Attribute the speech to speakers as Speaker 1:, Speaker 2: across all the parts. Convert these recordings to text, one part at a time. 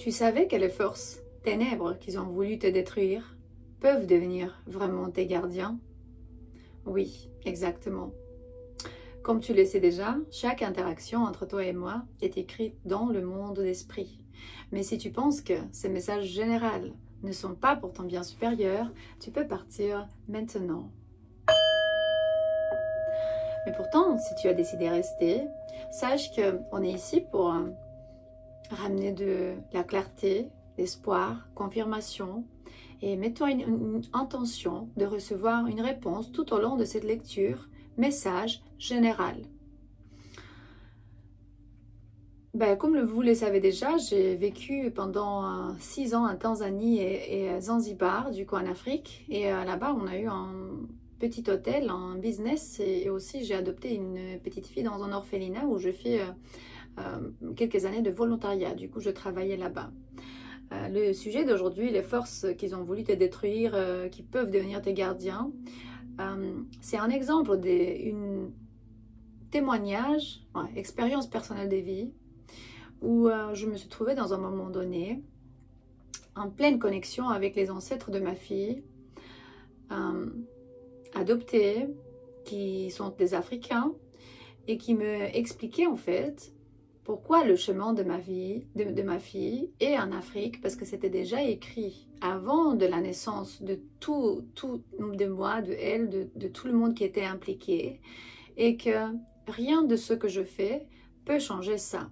Speaker 1: Tu savais que les forces ténèbres qui ont voulu te détruire peuvent devenir vraiment tes gardiens? Oui, exactement. Comme tu le sais déjà, chaque interaction entre toi et moi est écrite dans le monde d'esprit. Mais si tu penses que ces messages généraux ne sont pas pour ton bien supérieur, tu peux partir maintenant. Mais pourtant, si tu as décidé de rester, sache qu'on est ici pour ramener de la clarté, l'espoir, confirmation, et mets-toi une intention de recevoir une réponse tout au long de cette lecture, message général. Comme vous le savez déjà, j'ai vécu pendant 6 ans en Tanzanie et Zanzibar, du coup en Afrique, et là-bas on a eu un petit hôtel, un business, et aussi j'ai adopté une petite fille dans un orphelinat où je fais quelques années de volontariat, du coup je travaillais là-bas. Le sujet d'aujourd'hui, les forces qu'ils ont voulu te détruire, qui peuvent devenir tes gardiens, c'est un exemple d'un témoignage, expérience personnelle de vie, où je me suis trouvée dans un moment donné, en pleine connexion avec les ancêtres de ma fille, adoptés, qui sont des Africains, et qui me expliquaient en fait pourquoi le chemin de ma vie, de ma fille est en Afrique, parce que c'était déjà écrit avant de la naissance de tout de moi, de elle, de tout le monde qui était impliqué, et que rien de ce que je fais peut changer ça.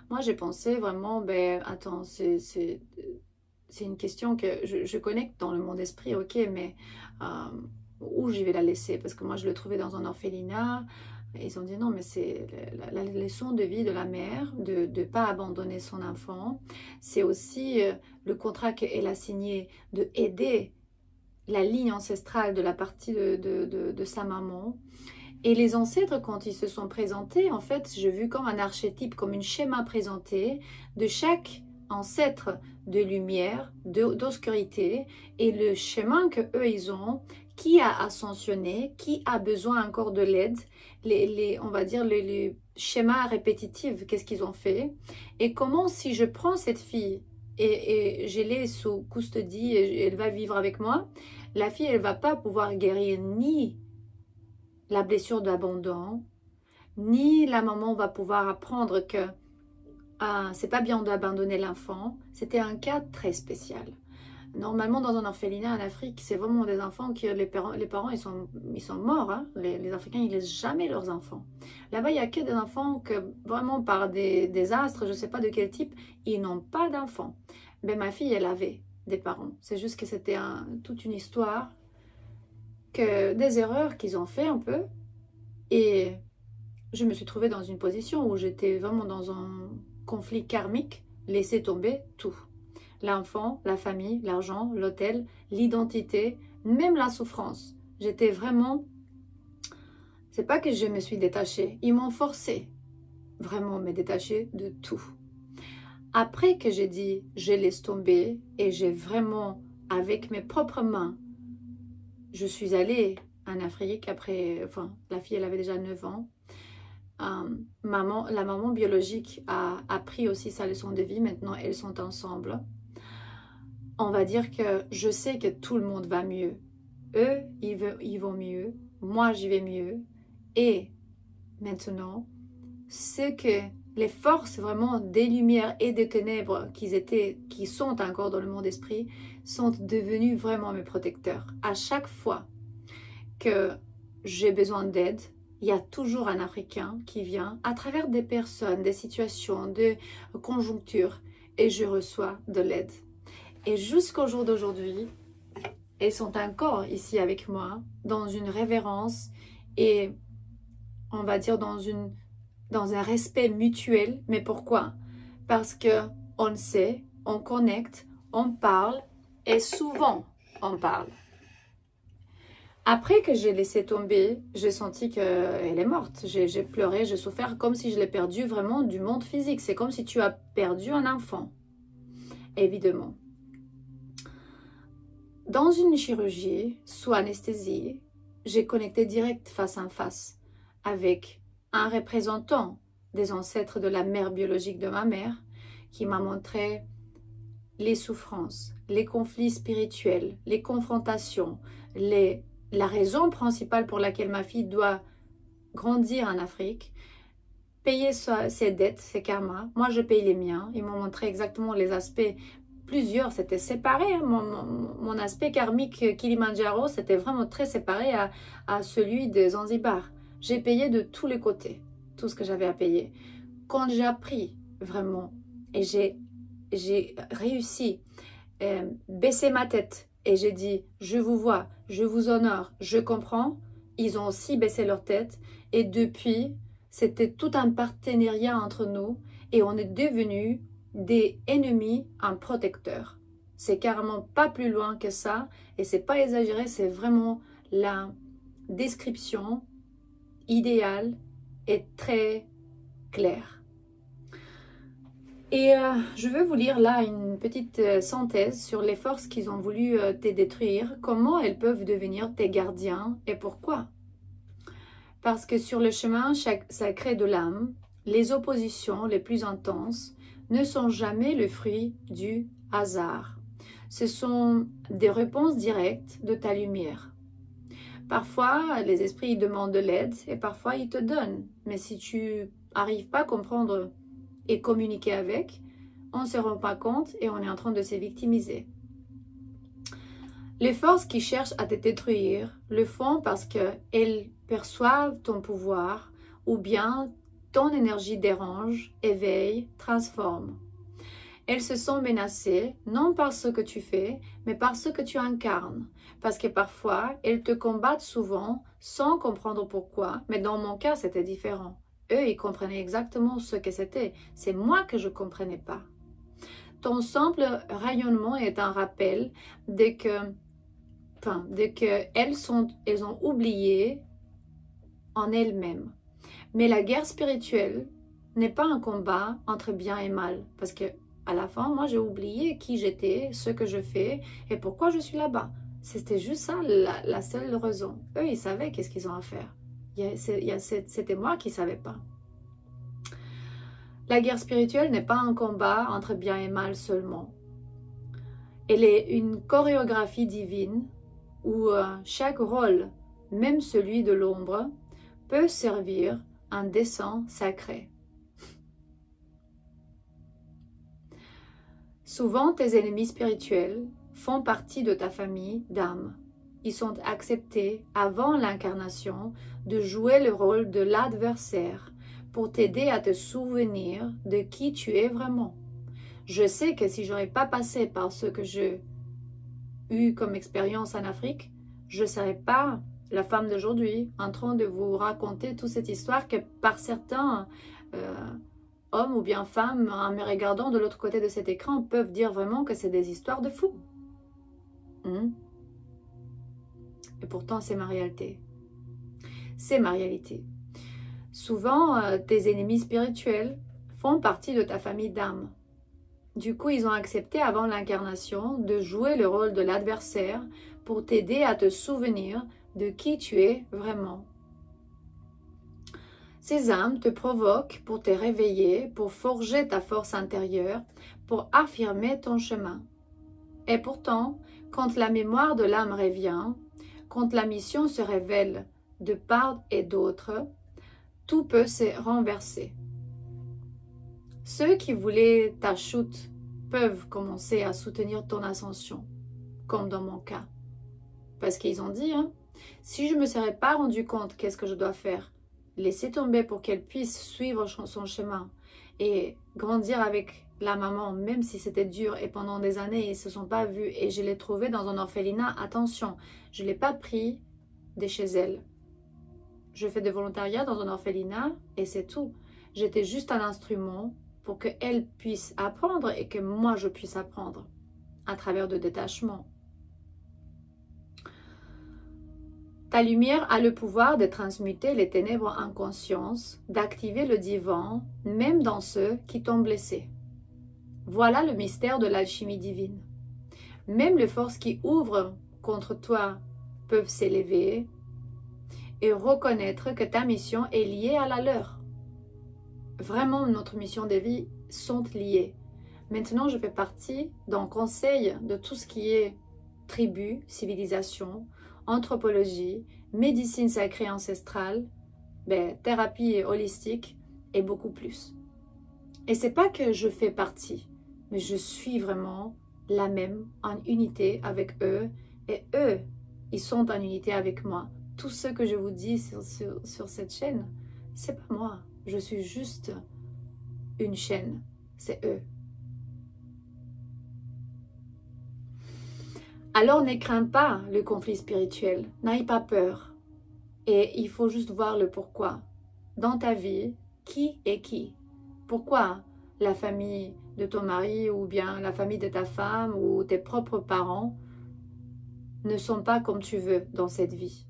Speaker 1: Moi, j'ai pensé vraiment, attends, c'est une question que je connecte dans le monde esprit, ok, mais où je vais la laisser? Parce que moi, je le trouvais dans un orphelinat. Ils ont dit non, mais c'est la leçon de vie de la mère, de ne pas abandonner son enfant. C'est aussi le contrat qu'elle a signé de aider la ligne ancestrale de la partie de sa maman. Et les ancêtres, quand ils se sont présentés, en fait, j'ai vu comme un archétype, comme un schéma présenté de chaque ancêtre de lumière, d'obscurité, et le chemin que eux ils ont, qui a ascensionné, qui a besoin encore de l'aide, on va dire les schémas répétitifs, qu'est-ce qu'ils ont fait, et comment si je prends cette fille et je l'ai sous custodie, et elle va vivre avec moi, la fille elle va pas pouvoir guérir ni la blessure d'abandon, ni la maman va pouvoir apprendre que c'est pas bien d'abandonner l'enfant. C'était un cas très spécial. Normalement, dans un orphelinat en Afrique, c'est vraiment des enfants que les parents ils sont morts. Hein. Les Africains, ils laissent jamais leurs enfants. Là-bas, il n'y a que des enfants que, vraiment, par des désastres, je ne sais pas de quel type, ils n'ont pas d'enfants. Ma fille, elle avait des parents. C'est juste que c'était toute une histoire, des erreurs qu'ils ont fait un peu. Et je me suis trouvée dans une position où j'étais vraiment dans un conflit karmique, laisser tomber tout. L'enfant, la famille, l'argent, l'hôtel, l'identité, même la souffrance. J'étais vraiment... C'est pas que je me suis détachée, ils m'ont forcé vraiment me détacher de tout. Après que j'ai dit je laisse tomber et j'ai vraiment, avec mes propres mains, je suis allée en Afrique après, la fille elle avait déjà 9 ans. La maman biologique a appris aussi sa leçon de vie, maintenant elles sont ensemble. On va dire que je sais que tout le monde va mieux. Eux, ils vont mieux. Moi, j'y vais mieux. Et maintenant, ce que les forces vraiment des lumières et des ténèbres qui sont encore dans le monde esprit, sont devenus vraiment mes protecteurs. À chaque fois que j'ai besoin d'aide, il y a toujours un Africain qui vient à travers des personnes, des situations, des conjonctures, et je reçois de l'aide. Et jusqu'au jour d'aujourd'hui, elles sont encore ici avec moi, dans une révérence et on va dire dans un respect mutuel. Mais pourquoi? Parce qu'on sait, on connecte, on parle et souvent on parle. Après que j'ai laissé tomber, j'ai senti qu'elle est morte. J'ai pleuré, j'ai souffert comme si je l'ai perdue vraiment du monde physique. C'est comme si tu as perdu un enfant, évidemment. Dans une chirurgie, sous anesthésie, j'ai connecté direct face à face avec un représentant des ancêtres de la mère biologique de ma mère qui m'a montré les souffrances, les conflits spirituels, les confrontations, la raison principale pour laquelle ma fille doit grandir en Afrique, payer ses dettes, ses karmas. Moi, je paye les miens. Ils m'ont montré exactement les aspects. Plusieurs, c'était séparé. Hein. Mon aspect karmique Kilimandjaro, c'était vraiment très séparé à celui de Zanzibar. J'ai payé de tous les côtés, tout ce que j'avais à payer. Quand j'ai appris vraiment, et j'ai réussi à baisser ma tête, et j'ai dit, je vous vois, je vous honore, je comprends, ils ont aussi baissé leur tête, et depuis, c'était tout un partenariat entre nous, et on est devenus des ennemis en protecteurs. C'est carrément pas plus loin que ça, et c'est pas exagéré, c'est vraiment la description idéale et très claire. Et je veux vous lire là une petite synthèse sur les forces qu'ils ont voulu te détruire, comment elles peuvent devenir tes gardiens et pourquoi. Parce que sur le chemin sacré de l'âme, les oppositions les plus intenses ne sont jamais le fruit du hasard. Ce sont des réponses directes de ta lumière. Parfois, les esprits demandent de l'aide et parfois ils te donnent. Mais si tu n'arrives pas à comprendre et communiquer avec, on ne se rend pas compte et on est en train de se victimiser. Les forces qui cherchent à te détruire le font parce qu'elles perçoivent ton pouvoir ou bien ton énergie dérange, éveille, transforme. Elles se sont menacées non par ce que tu fais, mais par ce que tu incarnes. Parce que parfois, elles te combattent souvent sans comprendre pourquoi, mais dans mon cas, c'était différent. Eux, ils comprenaient exactement ce que c'était. C'est moi que je ne comprenais pas. Ton simple rayonnement est un rappel de que elles ont oublié en elles-mêmes. Mais la guerre spirituelle n'est pas un combat entre bien et mal. Parce que à la fin, moi, j'ai oublié qui j'étais, ce que je fais et pourquoi je suis là-bas. C'était juste ça, la seule raison. Eux, ils savaient qu'est-ce qu'ils ont à faire. C'était moi qui ne savais pas. La guerre spirituelle n'est pas un combat entre bien et mal seulement. Elle est une chorégraphie divine où chaque rôle, même celui de l'ombre, peut servir un dessein sacré. Souvent, tes ennemis spirituels font partie de ta famille d'âme. Ils sont acceptés avant l'incarnation de jouer le rôle de l'adversaire pour t'aider à te souvenir de qui tu es vraiment. Je sais que si j'aurais pas passé par ce que j'ai eu comme expérience en Afrique, je ne serais pas la femme d'aujourd'hui en train de vous raconter toute cette histoire que par certains hommes ou bien femmes, en me regardant de l'autre côté de cet écran, peuvent dire vraiment que c'est des histoires de fous. Et pourtant, c'est ma réalité. C'est ma réalité. Souvent, tes ennemis spirituels font partie de ta famille d'âme. Du coup, ils ont accepté avant l'incarnation de jouer le rôle de l'adversaire pour t'aider à te souvenir de qui tu es vraiment. Ces âmes te provoquent pour te réveiller, pour forger ta force intérieure, pour affirmer ton chemin. Et pourtant, quand la mémoire de l'âme revient, quand la mission se révèle de part et d'autre, tout peut se renverser. Ceux qui voulaient ta chute peuvent commencer à soutenir ton ascension, comme dans mon cas. Parce qu'ils ont dit, si je ne me serais pas rendu compte qu'est-ce que je dois faire, laisser tomber pour qu'elle puisse suivre son chemin et grandir avec la maman, même si c'était dur et pendant des années, ils ne se sont pas vus et je l'ai trouvée dans un orphelinat. Attention, je ne l'ai pas pris de chez elle. Je fais des volontariats dans un orphelinat et c'est tout. J'étais juste un instrument pour qu'elle puisse apprendre et que moi je puisse apprendre à travers de détachement. Ta lumière a le pouvoir de transmuter les ténèbres en conscience, d'activer le divin, même dans ceux qui t'ont blessé. Voilà le mystère de l'alchimie divine. Même les forces qui ouvrent contre toi peuvent s'élever et reconnaître que ta mission est liée à la leur. Vraiment, notre mission de vie sont liées. Maintenant, je fais partie d'un conseil de tout ce qui est tribu, civilisation, anthropologie, médecine sacrée ancestrale, thérapie holistique et beaucoup plus. Et c'est pas que je fais partie, mais je suis vraiment la même, en unité avec eux, et eux, ils sont en unité avec moi. Tout ce que je vous dis sur cette chaîne, c'est pas moi. Je suis juste une chaîne, c'est eux. Alors ne crains pas le conflit spirituel, n'aie pas peur. Et il faut juste voir le pourquoi. Dans ta vie, qui est qui? Pourquoi la famille de ton mari ou bien la famille de ta femme ou tes propres parents ne sont pas comme tu veux dans cette vie?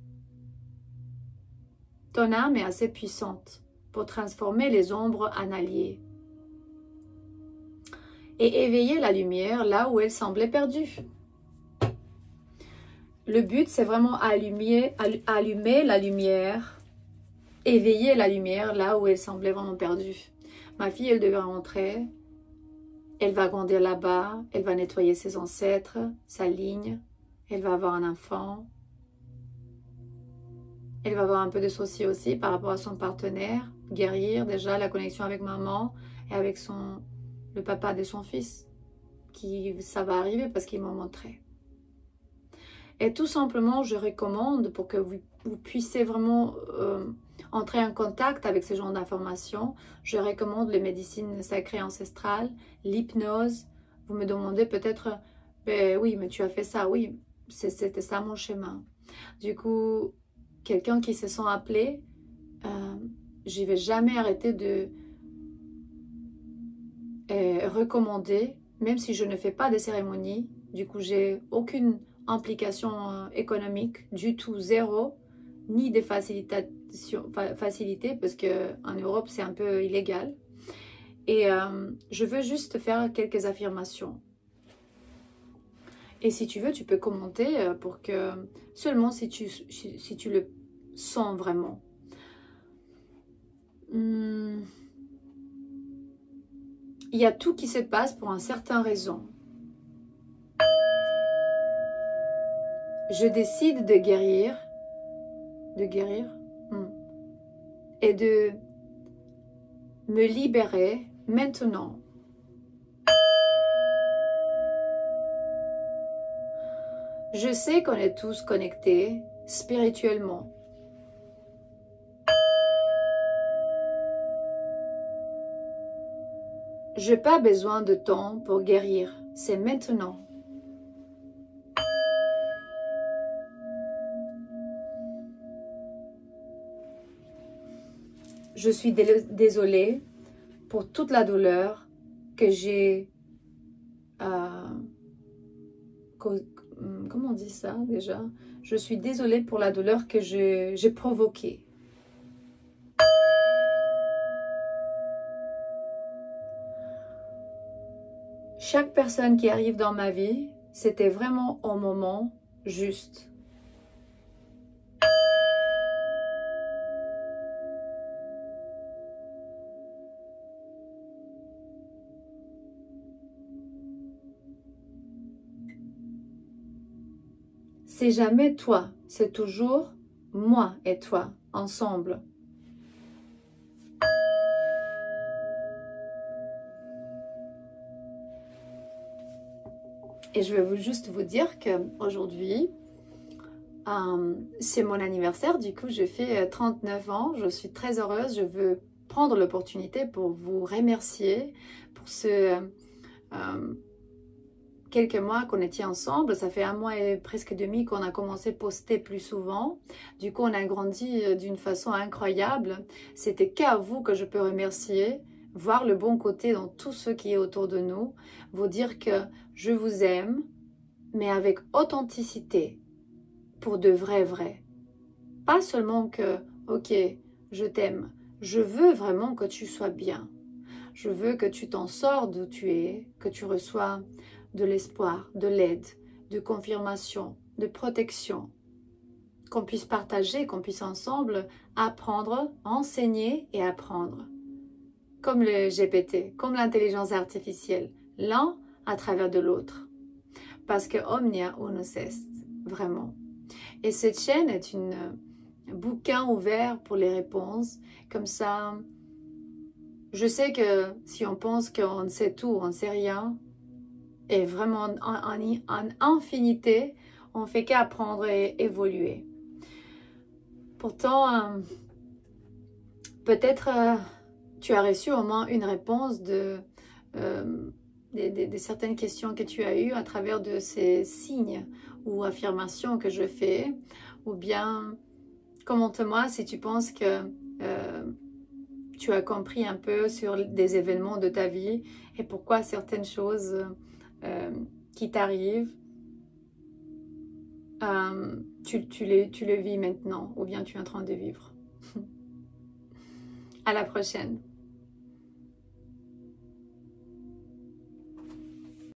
Speaker 1: Ton âme est assez puissante pour transformer les ombres en alliés et éveiller la lumière là où elle semblait perdue. Le but, c'est vraiment allumer la lumière, éveiller la lumière là où elle semblait vraiment perdue. Ma fille, elle devait rentrer, elle va grandir là-bas, elle va nettoyer ses ancêtres, sa ligne, elle va avoir un enfant, elle va avoir un peu de soucis aussi par rapport à son partenaire, guérir déjà la connexion avec maman et avec le papa de son fils, ça va arriver parce qu'ils m'ont montré. Et tout simplement, je recommande pour que vous puissiez vraiment entrer en contact avec ce genre d'informations, je recommande les médecines sacrées ancestrales, l'hypnose. Vous me demandez peut-être, oui, mais tu as fait ça, oui, c'était ça mon chemin. Du coup, quelqu'un qui se sent appelé, je ne vais jamais arrêter de recommander, même si je ne fais pas de cérémonie, du coup, j'ai aucune implication économique du tout, zéro, ni de facilité parce qu'en Europe c'est un peu illégal, et je veux juste faire quelques affirmations, et si tu veux tu peux commenter pour que seulement si tu le sens vraiment. Il y a tout qui se passe pour une certaine raison. Je décide de guérir, et de me libérer maintenant. Je sais qu'on est tous connectés spirituellement. Je n'ai pas besoin de temps pour guérir, c'est maintenant. Je suis désolée pour toute la douleur que j'ai... comment on dit ça déjà? Je suis désolée pour la douleur que j'ai provoquée. Chaque personne qui arrive dans ma vie, c'était vraiment au moment juste. C'est jamais toi, c'est toujours moi et toi, ensemble. Et je vais juste vous dire qu'aujourd'hui, c'est mon anniversaire, du coup je fais 39 ans, je suis très heureuse, je veux prendre l'opportunité pour vous remercier pour ce... quelques mois qu'on était ensemble, ça fait 1 mois et presque demi qu'on a commencé à poster plus souvent. Du coup, on a grandi d'une façon incroyable. C'était qu'à vous que je peux remercier, voir le bon côté dans tout ce qui est autour de nous, vous dire que je vous aime, mais avec authenticité, pour de vrai. Pas seulement que, ok, je t'aime, je veux vraiment que tu sois bien. Je veux que tu t'en sors d'où tu es, que tu reçois de l'espoir, de l'aide, de confirmation, de protection, qu'on puisse partager, qu'on puisse ensemble apprendre, enseigner et apprendre. Comme le GPT, comme l'intelligence artificielle, l'un à travers de l'autre. Parce que omnia unus est, vraiment. Et cette chaîne est un bouquin ouvert pour les réponses. Comme ça, je sais que si on pense qu'on sait tout, on ne sait rien, et vraiment en infinité, on ne fait qu'apprendre et évoluer. Pourtant, peut-être tu as reçu au moins une réponse de certaines questions que tu as eues à travers de ces signes ou affirmations que je fais. Ou bien, commente-moi si tu penses que tu as compris un peu sur des événements de ta vie et pourquoi certaines choses qui t'arrivent, tu le vis maintenant ou bien tu es en train de vivre. À la prochaine.